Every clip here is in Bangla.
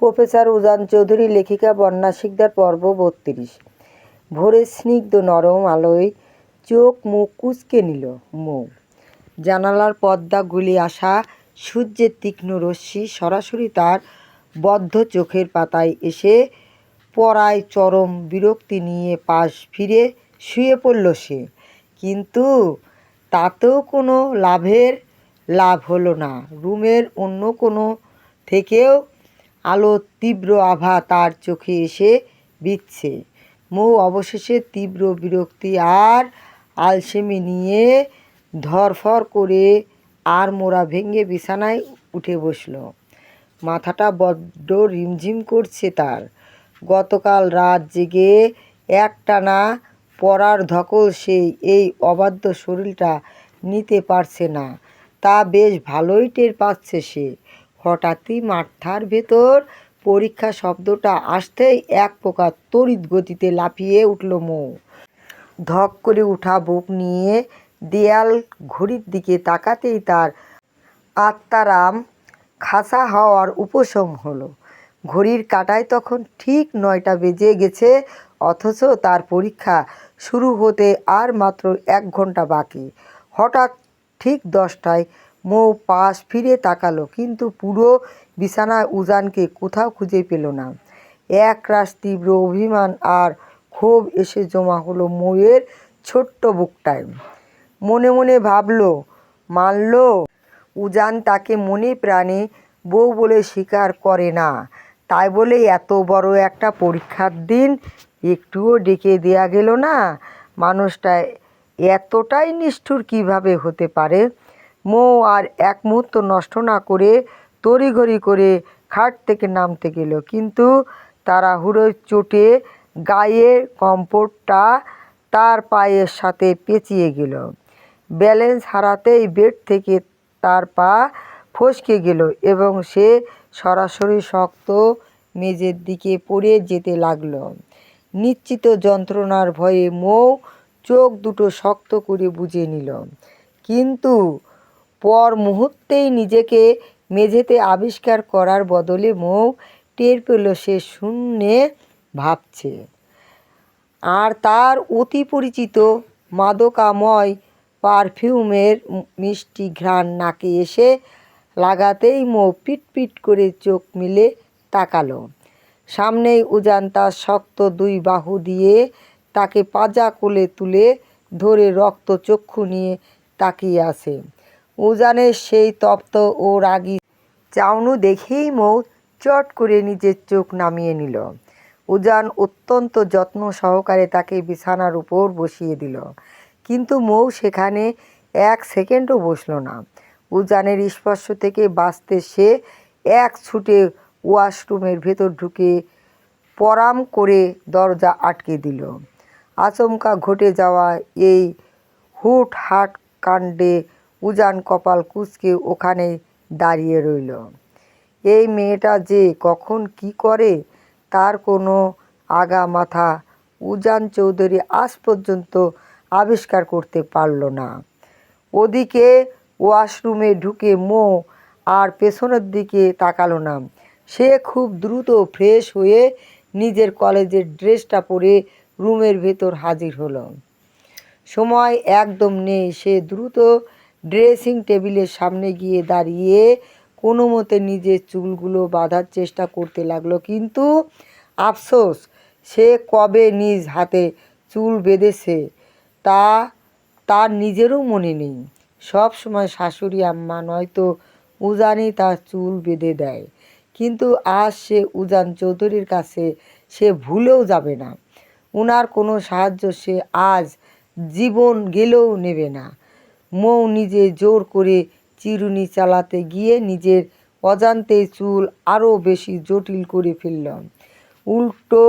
প্রফেসর উজান চৌধুরী, লেখিকা বন্যা শিকদার, পর্ব ৩২। ভোরের স্নিগ্ধ নরম আলোয় চোখ মুখ কুঁচকে নিল মৌ। জানালার পর্দা গুলি আসা সূর্যের তীক্ষ্ণ রশ্মি সরাসরি তার বদ্ধ চোখের পাতায় এসে পড়ায় চরম বিরক্তি নিয়ে পাশ ফিরে শুয়ে পড়ল সে। কিন্তু তাতেও কোনো লাভ হলো না। রুমের অন্য কোনো থেকেও আলোর তীব্র আভা তার চোখে এসে বিঁধছে। মৌ অবশেষে তীব্র বিরক্তি আর আলসেমি নিয়ে ধরফর করে আড়মোড়া ভেঙে বিছানায় উঠে বসল। মাথাটা বড্ড রিমঝিম করছে তার। গতকাল রাত জেগে একটানা পড়ার ধকল সেই এই অবাধ্য শরীরটা নিতে পারছে না, তা বেশ ভালোই টের পাচ্ছে সে। হঠাৎই মাথার ভেতর পরীক্ষা শব্দটা আসতেই এক প্রকার তড়িৎ গতিতে লাফিয়ে উঠল মৌ। ধক করে উঠা বুক নিয়ে দেয়াল ঘড়ির দিকে তাকাতেই তার আত্মারাম খাসা হওয়ার উপশম হলো। ঘড়ির কাঁটায় তখন ঠিক ৯টা বেজে গেছে, অথচ তার পরীক্ষা শুরু হতে আর মাত্র ১ ঘন্টা বাকি। হঠাৎ ঠিক ১০টায় মৌ পাশ ফিরে তাকালো, কিন্তু পুরো বিছানায় উজানকে কোথাও খুঁজে পেল না। একরাশ তীব্র অভিমান আর ক্ষোভ এসে জমা হলো মৌয়ের ছোট্ট বুকটায়। মনে মনে ভাবল, মানল উজান তাকে মনে প্রাণে বউ বলে স্বীকার করে না, তাই বলে এত বড় একটা পরীক্ষার দিন একটুও ডেকে দেয়া গেল না। মানুষটা এতটাই নিষ্ঠুর কিভাবে হতে পারে? মৌ আর এক মুহূর্ত নষ্ট না করে তড়িঘড়ি করে খাট থেকে নামতে গেল, কিন্তু তাড়াহুড়োর চোটে গায়ের কম্পরটা তার পায়ের সাথে পেঁচিয়ে গেল। ব্যালেন্স হারাতেই বেড থেকে তার পা ফসকে গেল এবং সে সরাসরি শক্ত মেঝের দিকে পড়ে যেতে লাগল। নিশ্চিত যন্ত্রণার ভয়ে মৌ চোখ দুটো শক্ত করে বুজে নিল, কিন্তু পর মুহূর্তেই নিজেকে মেঝেতে আবিষ্কার করার বদলে মৌ টের পেল সে শূন্যে ভাবছে। আর তার অতি পরিচিত মাদকাময় পারফিউমের মিষ্টি ঘ্রাণ নাকে এসে লাগাতেই মৌ পিটপিট করে চোখ মেলে তাকালো। সামনেই উজান তার শক্ত ২ বাহু দিয়ে তাকে পাজা কোলে তুলে ধরে রক্ত চক্ষু নিয়ে তাকিয়ে আছে। উজানের সেই তপ্ত ও রাগী চাউনি দেখেই মৌ চট করে নিজের চোখ নামিয়ে নিল। উজান অত্যন্ত যত্ন সহকারে তাকে বিছানার উপর বসিয়ে দিল, কিন্তু মৌ সেখানে ১ সেকেন্ডও বসল না। উজানের স্পর্শ থেকে বাঁচতে সে এক ছুটে ওয়াশরুমের ভেতর ঢুকে পরাম করে দরজা আটকে দিল। আচমকা ঘটে যাওয়া এই হুটহাট কাণ্ডে উজান কপাল কুঁচকে ওখানেই দাঁড়িয়ে রইল। এই মেয়েটা যে কখন কি করে তার কোনো আগা মাথা উজান চৌধুরী আজ পর্যন্ত আবিষ্কার করতে পারল না। ওদিকে ওয়াশরুমে ঢুকে মৌ আর পেছনের দিকে তাকালো না। সে খুব দ্রুত ফ্রেশ হয়ে নিজের কলেজের ড্রেসটা পরে রুমের ভেতর হাজির হলো। সময় একদম নেই। সে দ্রুত ড্রেসিং টেবিলের সামনে গিয়ে দাঁড়িয়ে কোনো মতে নিজের চুলগুলো বাঁধার চেষ্টা করতে লাগলো, কিন্তু আফসোস, সে কবে নিজ হাতে চুল বেঁধেছে তা তার নিজেরও মনে নেই। সব সময় শাশুড়ি আম্মা নয়তো উজানই তার চুল বেঁধে দেয়, কিন্তু আজ সে উজান চৌধুরীর কাছে সে ভুলেও যাবে না। উনার কোনো সাহায্য সে আজ জীবন গেলেও নেবে না। মৌ নিজে জোর করে চিরুনি চালাতে গিয়ে নিজের অজান্তেই চুল আরও বেশি জটিল করে ফেলল। উল্টো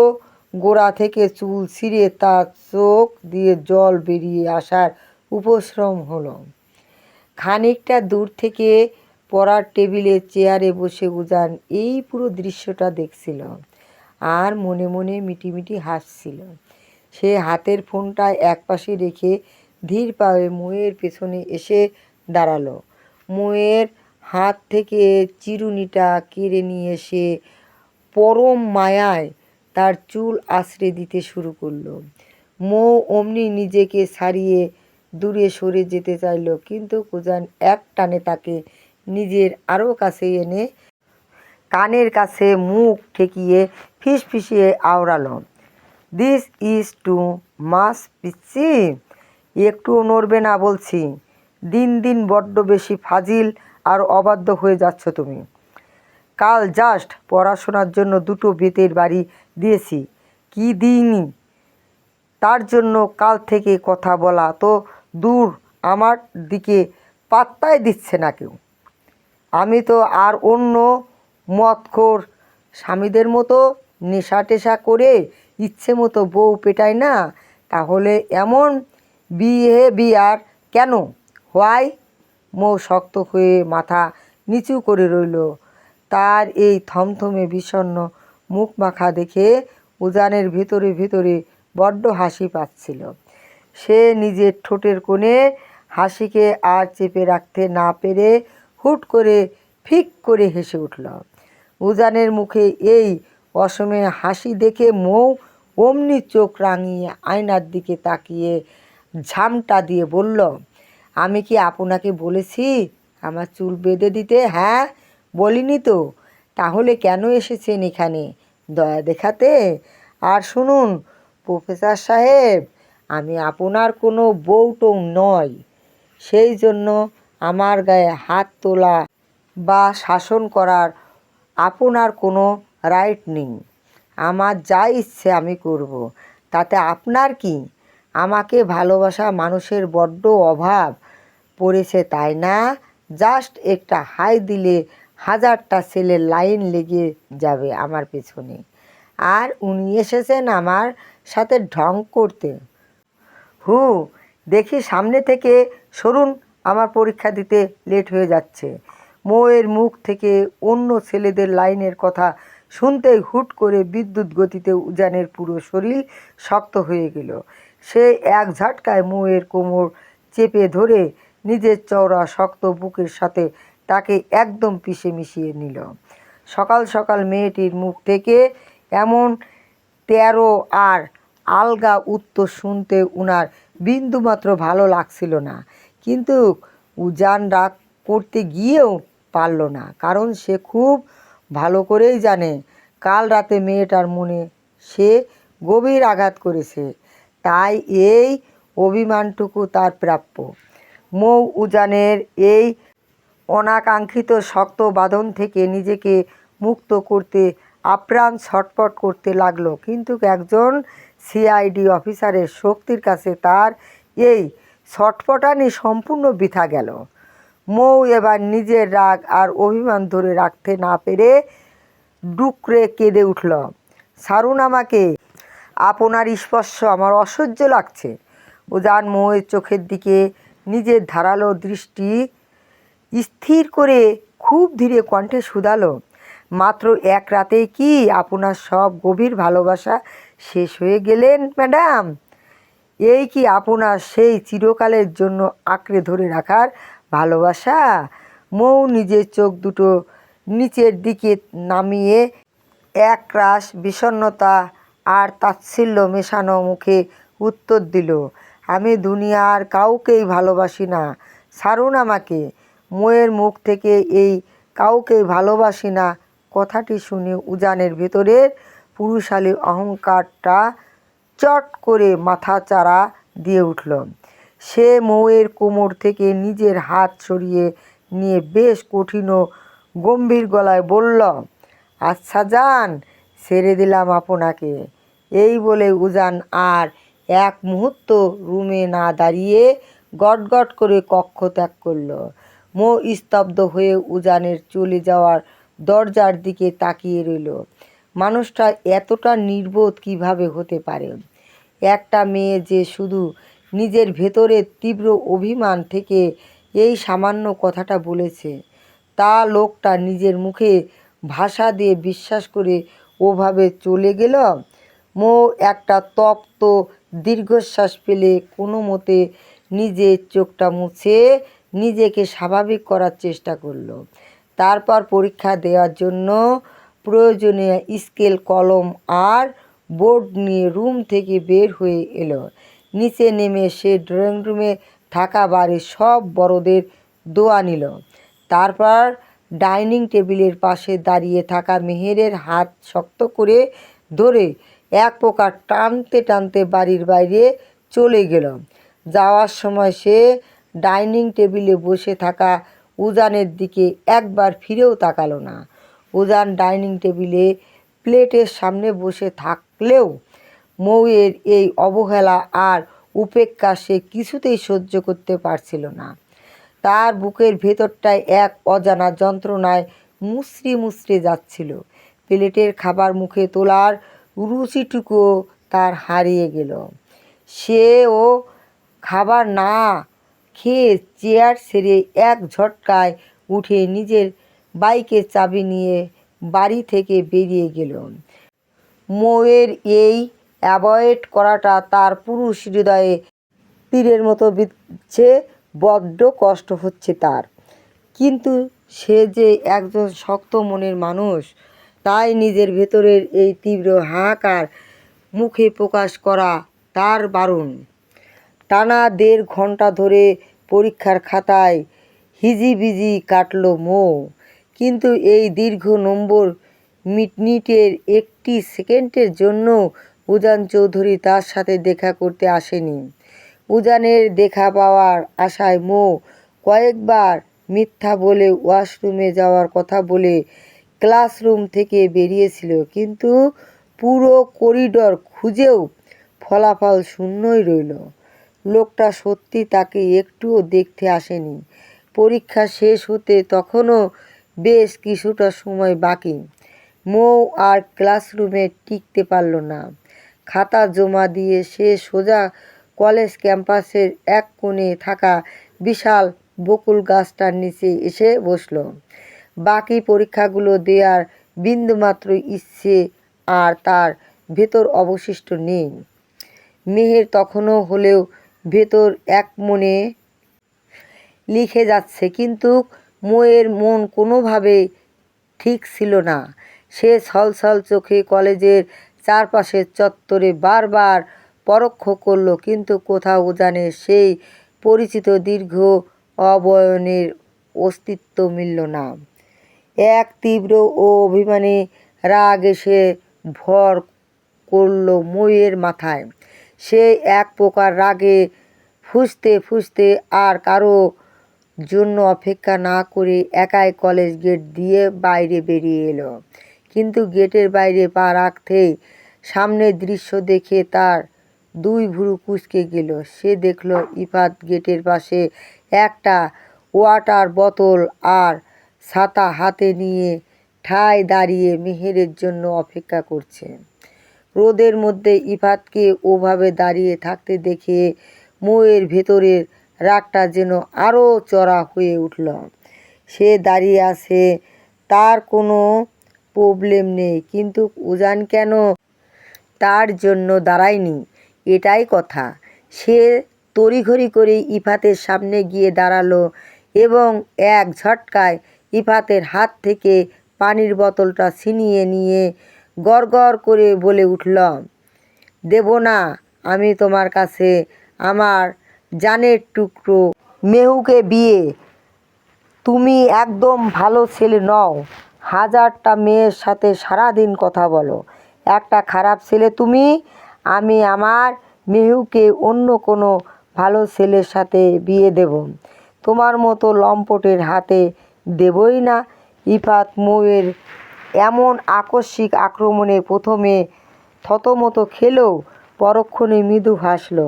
গোড়া থেকে চুল ছিঁড়ে তার চোখ দিয়ে জল বেরিয়ে আসার উপক্রম হলো। খানিকটা দূর থেকে পড়ার টেবিলের চেয়ারে বসে উজান এই পুরো দৃশ্যটা দেখছিল আর মনে মনে মিটিমিটি হাসছিল। সে হাতের ফোনটা একপাশে রেখে ধীর পায়ে মৌয়ের পেছনে এসে দাঁড়ালো। মৌয়ের হাত থেকে চিরুনিটা কেড়ে নিয়ে সে পরম মায়ায় তার চুল আঁচড়ে দিতে শুরু করলো। মৌ অমনি নিজেকে ছাড়িয়ে দূরে সরে যেতে চাইল, কিন্তু উজান এক টানে তাকে নিজের আরও কাছে এনে কানের কাছে মুখ ঠেকিয়ে ফিসফিসিয়ে আওড়ালো, দিস ইজ টু মাচ পিচ্ছি, একটুও নড়বে না বলছি। দিন দিন বড্ড বেশি ফাজিল আর অবাধ্য হয়ে যাচ্ছ তুমি। কাল জাস্ট পড়াশোনার জন্য 2টো বেতের বাড়ি দিয়েছি, কি দিইনি? তার জন্য কাল থেকে কথা বলা তো দূর, আমার দিকে পাত্তাই দিচ্ছে না কেউ। আমি তো আর অন্য মদখোর স্বামীদের মতো নেশা টেশা করে ইচ্ছে মতো বউ পেটাই না। তাহলে এমন বিহেভিয়ার কেন? হোয়াই? মৌ শক্ত হয়ে মাথা নিচু করে রইল। তার এই থমথমে বিষণ্ণ মুখমাখা দেখে উজানের ভেতরে ভেতরে বড্ড হাসি পাচ্ছিল। সে নিজের ঠোঁটের কোণে হাসিকে আর চেপে রাখতে না পেরে হুট করে ফিক করে হেসে উঠল। উজানের মুখে এই অসময়ে হাসি দেখে মৌ অমনি চোখ রাঙিয়ে আয়নার দিকে তাকিয়ে ঝামটা দিয়ে বলল, আমি কি আপনাকে বলেছি আমার চুল বেঁধে দিতে? হ্যাঁ, বলিনি তো? তাহলে কেন এসেছেন এখানে? দয়া দেখাতে? আর শুনুন প্রফেসর সাহেব, আমি আপনার কোনো বউটৌ নই। সেই জন্য আমার গায়ে হাত তোলা বা শাসন করার আপনার কোনো রাইট নেই। আমার যা ইচ্ছে আমি করব, তাতে আপনার কি? আমাকে ভালোবাসা মানুষের বড্ড অভাব পড়েছে, তাই না? জাস্ট একটা হাই দিলে 1000টা ছেলের লাইন লেগে যাবে আমার পেছনে, আর উনি এসেছেন আমার সাথে ঢং করতে। হু, দেখি সামনে থেকে সরুন, আমার পরীক্ষা দিতে লেট হয়ে যাচ্ছে। মৌয়ের মুখ থেকে অন্য ছেলেদের লাইনের কথা শুনতেই হুট করে বিদ্যুৎ গতিতে উজানের পুরো শরীর শক্ত হয়ে গেল। সে এক ঝটকায় মৌয়ের কোমর চেপে ধরে নিজের চওড়া শক্ত বুকের সাথে তাকে একদম পিষে মিশিয়ে নিল। সকাল সকাল মেয়েটির মুখ থেকে এমন তেরো আর আলগা উত্তর শুনতে উনার বিন্দুমাত্র ভালো লাগছিল না, কিন্তু উজান রাগ করতে গিয়েও পারল না, কারণ সে খুব ভালো করেই জানে কাল রাতে মেয়েটার মনে সে গভীর আঘাত করেছে, তাই এই অভিমানটুকু তার প্রাপ্য। মৌ উজানের এই অনাকাঙ্ক্ষিত শক্ত বাঁধন থেকে নিজেকে মুক্ত করতে আপ্রাণ ছটফট করতে লাগলো, কিন্তু একজন সিআইডি অফিসারের শক্তির কাছে তার এই ছটফটানি সম্পূর্ণ বৃথা গেল। মৌ এবার নিজের রাগ আর অভিমান ধরে রাখতে না পেরে ডুকরে কেঁদে উঠল, ছাড়ুন আমাকে, আপনার স্পর্শ আমার অসহ্য লাগছে। উজান মৌয়ের চোখের দিকে নিজের ধারালো দৃষ্টি স্থির করে খুব ধীরে কণ্ঠে শুধালো, মাত্র এক রাতেই কি আপনার সব গভীর ভালোবাসা শেষ হয়ে গেলেন ম্যাডাম? এই কি আপনার সেই চিরকালের জন্য আঁকড়ে ধরে রাখার ভালোবাসা? মৌ নিজের চোখ দুটো নিচের দিকে নামিয়ে একরাশ বিষণ্ণতা আর তাচ্ছিল্য মেশানো মুখে উত্তর দিল, আমি দুনিয়ার কাউকেই ভালোবাসি না, ছাড়ুন আমাকে। মৌয়ের মুখ থেকে এই কাউকেই ভালোবাসি না কথাটি শুনে উজানের ভেতরের পুরুষালী অহংকারটা চট করে মাথাচাড়া দিয়ে উঠল। সে মৌয়ের কোমর থেকে নিজের হাত সরিয়ে নিয়ে বেশ কঠিন ও গম্ভীর গলায় বলল, আচ্ছা যান, ছেড়ে দিলাম আপনাকে। এই বলে উজান আর এক মুহূর্ত রুমে না দাঁড়িয়ে গটগট করে কক্ষ ত্যাগ করল। মৌ স্তব্ধ হয়ে উজানের চলে যাওয়ার দরজার দিকে তাকিয়ে রইল। মানুষটা এতটা নির্বোধ কিভাবে হতে পারে? একটা মেয়ে যে শুধু নিজের ভেতরের তীব্র অভিমান থেকে এই সামান্য কথাটা বলেছে, তা লোকটা নিজের মুখে ভাষা দিয়ে বিশ্বাস করে ওভাবে চলে গেল। মৌ একটা তপ্ত দীর্ঘশ্বাস ফেলে কোনো মতে নিজের চোখটা মুছে নিজেকে স্বাভাবিক করার চেষ্টা করলো। তারপর পরীক্ষা দেওয়ার জন্য প্রয়োজনীয় স্কেল কলম আর বোর্ড নিয়ে রুম থেকে বের হয়ে এলো। নিচে নেমে সে ড্রয়িং রুমে থাকা বাড়ির সব বড়দের দোয়া নিল। তারপর ডাইনিং টেবিলের পাশে দাঁড়িয়ে থাকা মেহেরের হাত শক্ত করে ধরে এক প্রকার টানতে টানতে বাড়ির বাইরে চলে গেল। যাওয়ার সময় সে ডাইনিং টেবিলে বসে থাকা উজানের দিকে একবার ফিরেও তাকালো না। উজান ডাইনিং টেবিলে প্লেটের সামনে বসে থাকলেও মৌয়ের এই অবহেলা আর উপেক্ষা সে কিছুতেই সহ্য করতে পারছিল না। তার বুকের ভেতরটায় এক অজানা যন্ত্রণায় মুচড়ে মুচড়ে যাচ্ছিল। প্লেটের খাবার মুখে তোলার রুচিটুকুও তার হারিয়ে গেল। সেও খাবার না খেয়ে চেয়ার ছেড়ে এক ঝটকায় উঠে নিজের বাইকের চাবি নিয়ে বাড়ি থেকে বেরিয়ে গেল। মৌয়ের এই অ্যাভয়েড করাটা তার পুরুষ হৃদয়ে তীরের মতো বিঁধছে। বড্ড কষ্ট হচ্ছে তার। কিন্তু সে যে একজন শক্ত মনের মানুষ, তাই নিজের ভেতরের এই তীব্র হাহাকার মুখে প্রকাশ করা তার বারণ। টানা 1.5 ঘন্টা ধরে পরীক্ষার খাতায় হিজিবিজি কাটল মৌ। কিন্তু এই দীর্ঘ নম্বর মিনিটের একটি সেকেন্ডের জন্য উজান চৌধুরী তার সাথে দেখা করতে আসেনি। উজানের দেখা পাওয়ার আশায় মৌ কয়েকবার মিথ্যা বলে ওয়াশরুমে যাওয়ার কথা বলে ক্লাসরুম থেকে বেরিয়েছিল, কিন্তু পুরো করিডর খুঁজেও ফলাফল শূন্যই রইল। লোকটা সত্যি তাকে একটুও দেখতে আসেনি। পরীক্ষা শেষ হতে তখনও বেশ কিছুটা সময় বাকি। মৌ আর ক্লাসরুমে টিকতে পারল না। খাতা জমা দিয়ে সে সোজা কলেজ ক্যাম্পাসের এক কোণে থাকা বিশাল বকুল গাছটার নিচে এসে বসল। বাকি পরীক্ষাগুলো দেওয়ার বিন্দুমাত্র ইচ্ছে আর তার ভেতর অবশিষ্ট নেই। মেহের তখনও হলেও ভেতর এক মনে লিখে যাচ্ছে, কিন্তু মৌয়ের মন কোনোভাবে ঠিক ছিল না। সে ছলছল চোখে কলেজের চারপাশের চত্বরে বারবার পরখ করল, কিন্তু কোথাও উজানের সেই পরিচিত দীর্ঘ অবয়নের অস্তিত্ব মিলল না। এক তীব্র ও অভিমানী রাগ এসে ভর করল মৌয়ের মাথায়। সে এক প্রকার রাগে ফুঁসতে ফুঁসতে আর কারো জন্য অপেক্ষা না করে একাই কলেজ গেট দিয়ে বাইরে বেরিয়ে এলো। কিন্তু গেটের বাইরে পা রাখতেই সামনের দৃশ্য দেখে তার 2 ভ্রু কুঁচকে গেল। সে দেখল ইফাত গেটের পাশে একটা ওয়াটার বোতল আর ছাতা হাতে নিয়ে ঠায় দাঁড়িয়ে মেহেরের জন্য অপেক্ষা করছে। রোদের মধ্যে ইফাতকে ওভাবে দাঁড়িয়ে থাকতে দেখে মৌয়ের ভেতরের রাগটা যেন আরও চড়া হয়ে উঠল। সে দাঁড়িয়ে আছে, তার কোনো প্রবলেম নেই, কিন্তু উজান কেন তার জন্য দাঁড়ায়নি, এটাই কথা। সে তড়িঘড়ি করে ইফাতের সামনে গিয়ে দাঁড়ালো এবং এক ঝটকায় ইফাতের হাত থেকে পানির বোতলটা ছিনিয়ে নিয়ে গড়গড় করে বলে উঠল, দেব না আমি তোমার কাছে আমার জানের টুকরো মেহুকে বিয়ে। তুমি একদম ভালো ছেলে নও। 1000টা মেয়ের সাথে সারাদিন কথা বলো, একটা খারাপ ছেলে তুমি। আমি আমার মেহুকে অন্য কোনো ভালো ছেলের সাথে বিয়ে দেব, তোমার মতো লম্পটের হাতে দেবই না। ইফাত মৌয়ের এমন আকস্মিক আক্রমণে প্রথমে থতমত খেলেও পরক্ষণে মৃদু হাসল।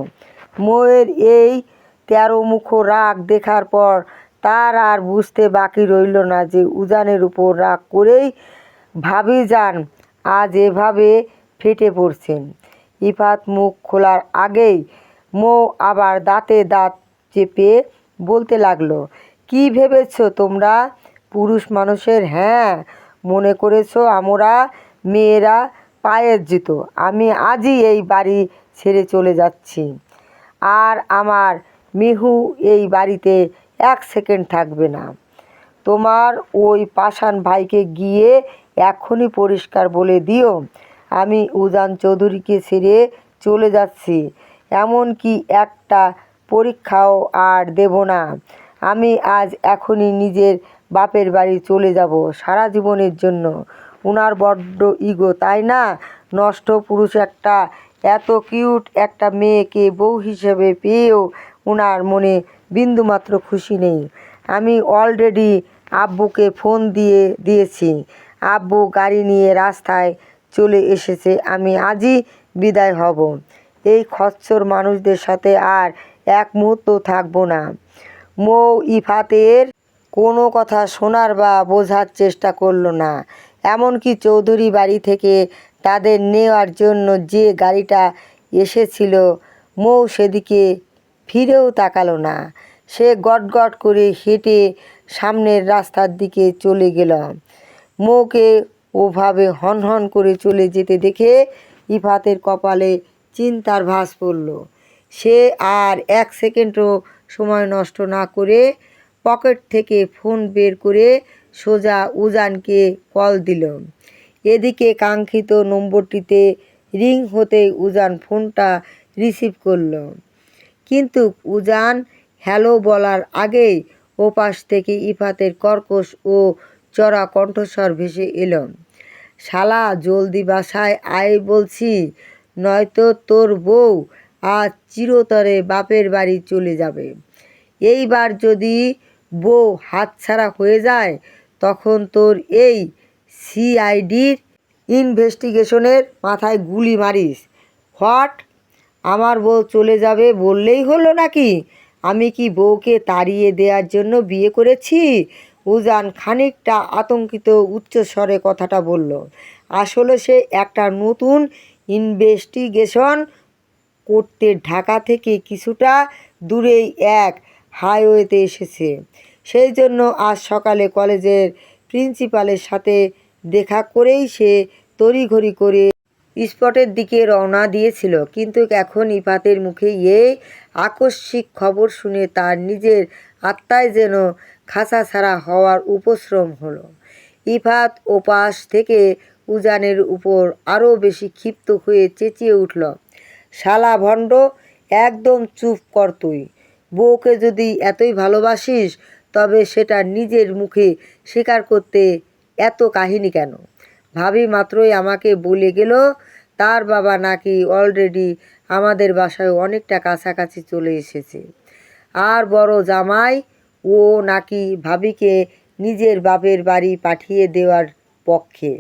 মৌয়ের এই 13 মুখ রাগ দেখার পর তার আর বুঝতে বাকি রইল না যে উজানের উপর রাগ করেই ভাবিজান আজ এভাবে ফেটে পড়ছেন। ইফাত মুখ খোলার আগেই মৌ আবার দাঁতে দাঁত চেপে বলতে লাগলো, কি ভেবেছ তোমরা পুরুষ মানুষের? হ্যাঁ, মনে করেছ আমরা মেয়েরা পায়ের জুতো? আমি আজই এই বাড়ি ছেড়ে চলে যাচ্ছি, আর আমার মিহু এই বাড়িতে 1 সেকেন্ড থাকবে না। তোমার ওই পাষাণ ভাইকে গিয়ে এক্ষুনি পরিষ্কার বলে দিও আমি উজান চৌধুরীকে ছেড়ে চলে যাচ্ছি, এমনকি একটা পরীক্ষাও আর দেব না। আমি আজ এখনই নিজের বাপের বাড়ি চলে যাব সারা জীবনের জন্য। উনার বড্ড ইগো, তাই না? নষ্ট পুরুষ একটা। এত কিউট একটা মেয়েকে বউ হিসেবে পেয়েও উনার মনে বিন্দুমাত্র খুশি নেই। আমি অলরেডি আব্বুকে ফোন দিয়েছি। আব্বু গাড়ি নিয়ে রাস্তায় চলে এসেছে। আমি আজই বিদায় হব। এই খচ্চর মানুষদের সাথে আর এক মুহূর্ত থাকবো না। মৌ ইফাতের কোনো কথা শোনার বা বোঝার চেষ্টা করল না। এমনকি চৌধুরী বাড়ি থেকে তাদের নেওয়ার জন্য যে গাড়িটা এসেছিল, মৌ সেদিকে ফিরেও তাকালো না। সে গটগট করে হেঁটে সামনের রাস্তার দিকে চলে গেল। মৌকে ওভাবে হনহন করে চলে যেতে দেখে ইফাতের কপালে চিন্তার ভাঁজ পড়ল। সে আর এক সেকেন্ডও সময় নষ্ট না করে পকেট থেকে ফোন বের করে সোজা উজানকে কল দিল। এদিকে কাঙ্ক্ষিত নম্বরটিতে রিং হতেই উজান ফোনটা রিসিভ করল। কিন্তু উজান হ্যালো বলার আগেই ওপাশ থেকে ইফাতের কর্কশ ও চড়া কণ্ঠস্বর ভেসে এলো। শালা জলদি বাসায় আয় বলছি, নয়তো তোর বউ আজ চিরতরে বাপের বাড়ি চলে যাবে। এইবার যদি বউ হাতছাড়া হয়ে যায় তখন তোর এই সিআইডির ইনভেস্টিগেশনের মাথায় গুলি মারিস। হোয়াট? আমার বউ চলে যাবে বললেই হলো নাকি? আমি কি বউকে তাড়িয়ে দেওয়ার জন্য বিয়ে করেছি? উজান খানিকটা আতঙ্কিত উচ্চস্বরে কথাটা বলল। আসলে সে একটা নতুন ইনভেস্টিগেশন করতে ঢাকা থেকে কিছুটা দূরেই এক হাইওয়েতে এসেছে। সেই জন্য আজ সকালে কলেজের প্রিন্সিপালের সাথে দেখা করেই সে তড়িঘড়ি করে স্পটের দিকে রওনা দিয়েছিল। কিন্তু এখন ইফাতের মুখে এই আকস্মিক খবর শুনে তার নিজের আত্মায় যেন খাঁচাছাড়া হওয়ার উপশ্রম হলো। ইফাত ওপাশ থেকে উজানের উপর আরও বেশি ক্ষিপ্ত হয়ে চেঁচিয়ে উঠল, শালা ভণ্ড, একদম চুপ কর তুই। বউকে যদি এতই ভালোবাসিস তবে সেটা নিজের মুখে স্বীকার করতে এত কাহিনী কেন? ভাবি মাত্রই আমাকে বলে গেল তার বাবা নাকি অলরেডি আমাদের বাসায় অনেকটা কাছাকাছি চলে এসেছে। আর বড় জামাই ও নাকি ভাবিকে নিজের বাপের বাড়ি পাঠিয়ে দেওয়ার পক্ষে,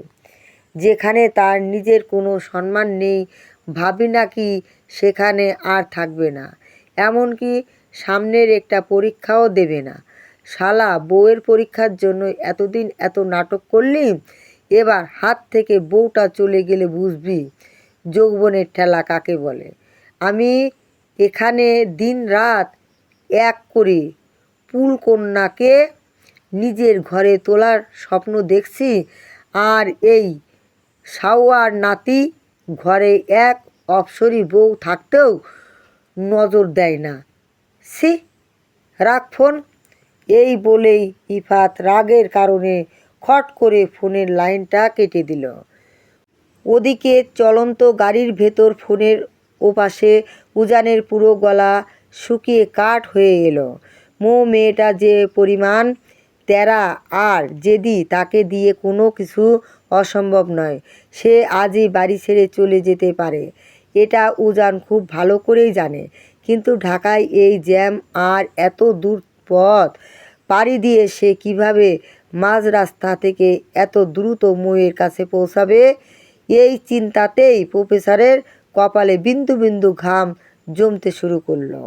যেখানে তার নিজের কোনো সম্মান নেই। ভাবি নাকি সেখানে আর থাকবে না, এমনকি সামনের একটা পরীক্ষাও দেবে না। শালা, বউয়ের পরীক্ষার জন্য এতদিন এত নাটক করলি, এবার হাত থেকে বউটা চলে গেলে বুঝবি যৌবনের ঠেলা কাকে বলে। আমি এখানে দিন রাত এক করে পুলকন্যাকে নিজের ঘরে তোলার স্বপ্ন দেখছি, আর এই সাওয়ার নাতি ঘরে এক অপ্সরী বউ থাকতেও নজর দেয় না। সি, রাখ ফোন। এই বলেই ইফাত রাগের কারণে খট করে ফোনের লাইনটা কেটে দিল। ওদিকে চলন্ত গাড়ির ভেতর ফোনের ওপাশে উজানের পুরো গলা শুকিয়ে কাঠ হয়ে এলো। মেয়েটা যে পরিমাণ তেরা আর জেদি, তাকে দিয়ে কোনো কিছু অসম্ভব নয়। সে আজই বাড়ি ছেড়ে চলে যেতে পারে, এটা উজান খুব ভালো করেই জানে। কিন্তু ঢাকায় এই জ্যাম আর এত দূর পথ পাড়ি দিয়ে সে কীভাবে মাঝ রাস্তা থেকে এত দ্রুত মৌয়ের কাছে পৌঁছাবে? এই চিন্তাতেই প্রফেসরের কপালে বিন্দু বিন্দু ঘাম জমতে শুরু করলো।